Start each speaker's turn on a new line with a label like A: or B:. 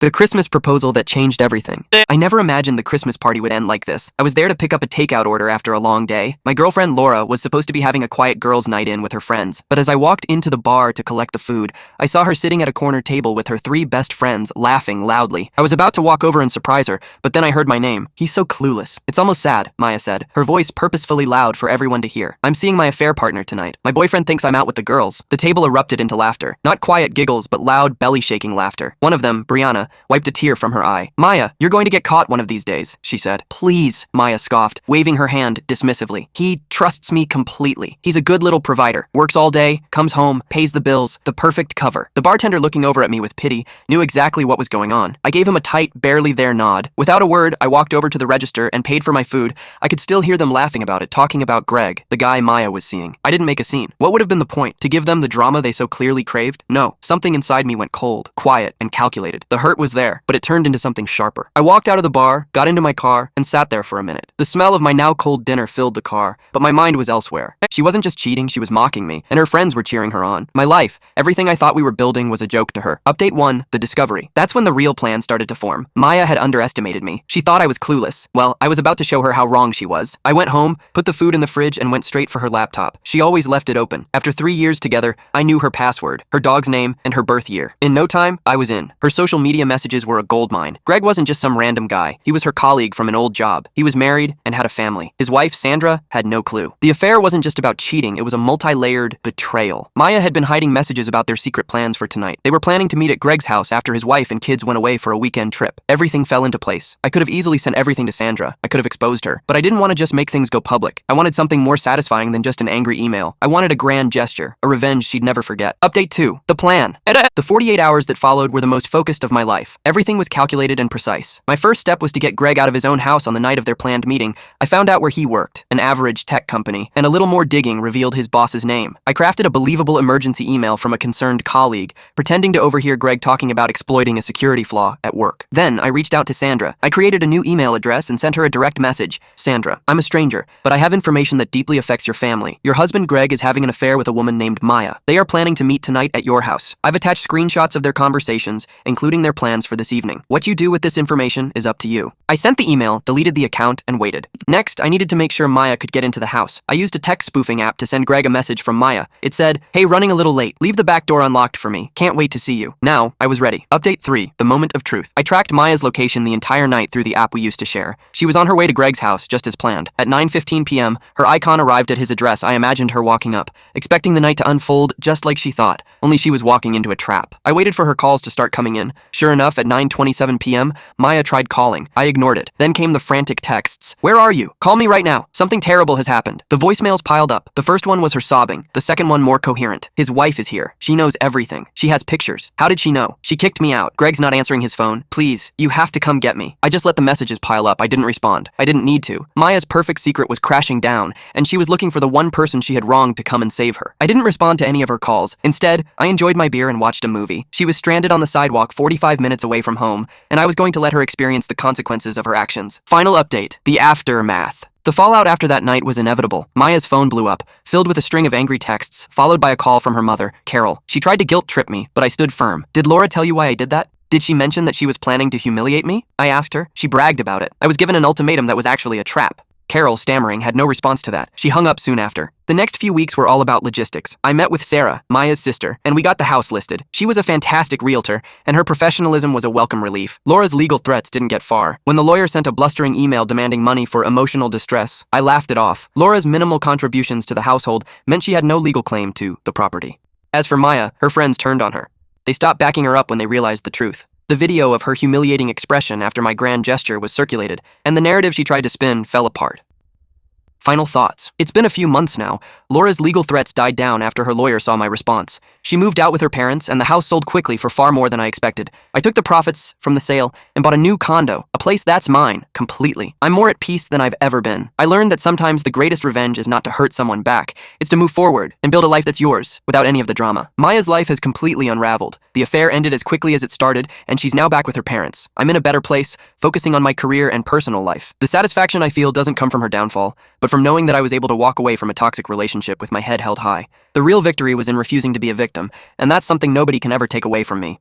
A: The Christmas proposal that changed everything. I never imagined the Christmas party would end like this. I was there to pick up a takeout order after a long day. My girlfriend Laura was supposed to be having a quiet girls' night in with her friends, but as I walked into the bar to collect the food, I saw her sitting at a corner table with her three best friends, laughing loudly. I was about to walk over and surprise her, but then I heard my name. He's so clueless. It's almost sad, Maya said, her voice purposefully loud for everyone to hear. I'm seeing my affair partner tonight. My boyfriend thinks I'm out with the girls. The table erupted into laughter. Not quiet giggles, but loud, belly-shaking laughter. One of them, Brianna, wiped a tear from her eye. Maya, you're going to get caught one of these days, she said. Please, Maya scoffed, waving her hand dismissively. He trusts me completely. He's a good little provider. Works all day, comes home, pays the bills, the perfect cover. The bartender, looking over at me with pity, knew exactly what was going on. I gave him a tight, barely there nod. Without a word, I walked over to the register and paid for my food. I could still hear them laughing about it, talking about Greg, the guy Maya was seeing. I didn't make a scene. What would have been the point? To give them the drama they so clearly craved? No. Something inside me went cold, quiet, and calculated. The hurt was there, but it turned into something sharper. I walked out of the bar, got into my car, and sat there for a minute. The smell of my now cold dinner filled the car, but my mind was elsewhere. She wasn't just cheating, she was mocking me, and her friends were cheering her on. My life, everything I thought we were building, was a joke to her. Update 1, the discovery. That's when the real plan started to form. Maya had underestimated me. She thought I was clueless. Well, I was about to show her how wrong she was. I went home, put the food in the fridge, and went straight for her laptop. She always left it open. After 3 years together, I knew her password, her dog's name, and her birth year. In no time, I was in. Her social media messages were a goldmine. Greg wasn't just some random guy. He was her colleague from an old job. He was married and had a family. His wife, Sandra, had no clue. The affair wasn't just about cheating, it was a multi-layered betrayal. Maya had been hiding messages about their secret plans for tonight. They were planning to meet at Greg's house after his wife and kids went away for a weekend trip. Everything fell into place. I could have easily sent everything to Sandra. I could have exposed her. But I didn't want to just make things go public. I wanted something more satisfying than just an angry email. I wanted a grand gesture, a revenge she'd never forget. Update 2, the plan. The 48 hours that followed were the most focused of my life. Everything was calculated and precise. My first step was to get Greg out of his own house on the night of their planned meeting. I found out where he worked, an average tech company, and a little more digging revealed his boss's name. I crafted a believable emergency email from a concerned colleague, pretending to overhear Greg talking about exploiting a security flaw at work. Then I reached out to Sandra. I created a new email address and sent her a direct message. Sandra, I'm a stranger, but I have information that deeply affects your family. Your husband Greg is having an affair with a woman named Maya. They are planning to meet tonight at your house. I've attached screenshots of their conversations, including their plans for this evening. What you do with this information is up to you. I sent the email, deleted the account, and waited. Next, I needed to make sure Maya could get into the house. I used a text spoofing app to send Greg a message from Maya. It said, "Hey, running a little late. Leave the back door unlocked for me. Can't wait to see you." Now, I was ready. Update 3, the moment of truth. I tracked Maya's location the entire night through the app we used to share. She was on her way to Greg's house, just as planned. At 9:15 p.m., her icon arrived at his address. I imagined her walking up, expecting the night to unfold just like she thought, only she was walking into a trap. I waited for her calls to start coming in. Sure enough, at 9:27 p.m., Maya tried calling. I ignored it. Then came the frantic texts. "Where are you? Call me right now. Something terrible has happened." The voicemails piled up. The first one was her sobbing. The second one more coherent. "His wife is here. She knows everything. She has pictures. How did she know? She kicked me out. Greg's not answering his phone. Please, you have to come get me." I just let the messages pile up. I didn't respond. I didn't need to. Maya's perfect secret was crashing down, and she was looking for the one person she had wronged to come and save her. I didn't respond to any of her calls. Instead, I enjoyed my beer and watched a movie. She was stranded on the sidewalk 45 minutes away from home, and I was going to let her experience the consequences of her actions. Final update, the aftermath. The fallout after that night was inevitable. Maya's phone blew up, filled with a string of angry texts, followed by a call from her mother, Carol. She tried to guilt-trip me, but I stood firm. "Did Laura tell you why I did that? Did she mention that she was planning to humiliate me?" I asked her. She bragged about it. I was given an ultimatum that was actually a trap. Carol, stammering, had no response to that. She hung up soon after. The next few weeks were all about logistics. I met with Sarah, Maya's sister, and we got the house listed. She was a fantastic realtor, and her professionalism was a welcome relief. Laura's legal threats didn't get far. When the lawyer sent a blustering email demanding money for emotional distress, I laughed it off. Laura's minimal contributions to the household meant she had no legal claim to the property. As for Maya, her friends turned on her. They stopped backing her up when they realized the truth. The video of her humiliating expression after my grand gesture was circulated, and the narrative she tried to spin fell apart. Final thoughts. It's been a few months now. Laura's legal threats died down after her lawyer saw my response. She moved out with her parents, and the house sold quickly for far more than I expected. I took the profits from the sale and bought a new condo, a place that's mine, completely. I'm more at peace than I've ever been. I learned that sometimes the greatest revenge is not to hurt someone back. It's to move forward and build a life that's yours, without any of the drama. Maya's life has completely unraveled. The affair ended as quickly as it started, and she's now back with her parents. I'm in a better place, focusing on my career and personal life. The satisfaction I feel doesn't come from her downfall, but from knowing that I was able to walk away from a toxic relationship with my head held high. The real victory was in refusing to be a victim, and that's something nobody can ever take away from me.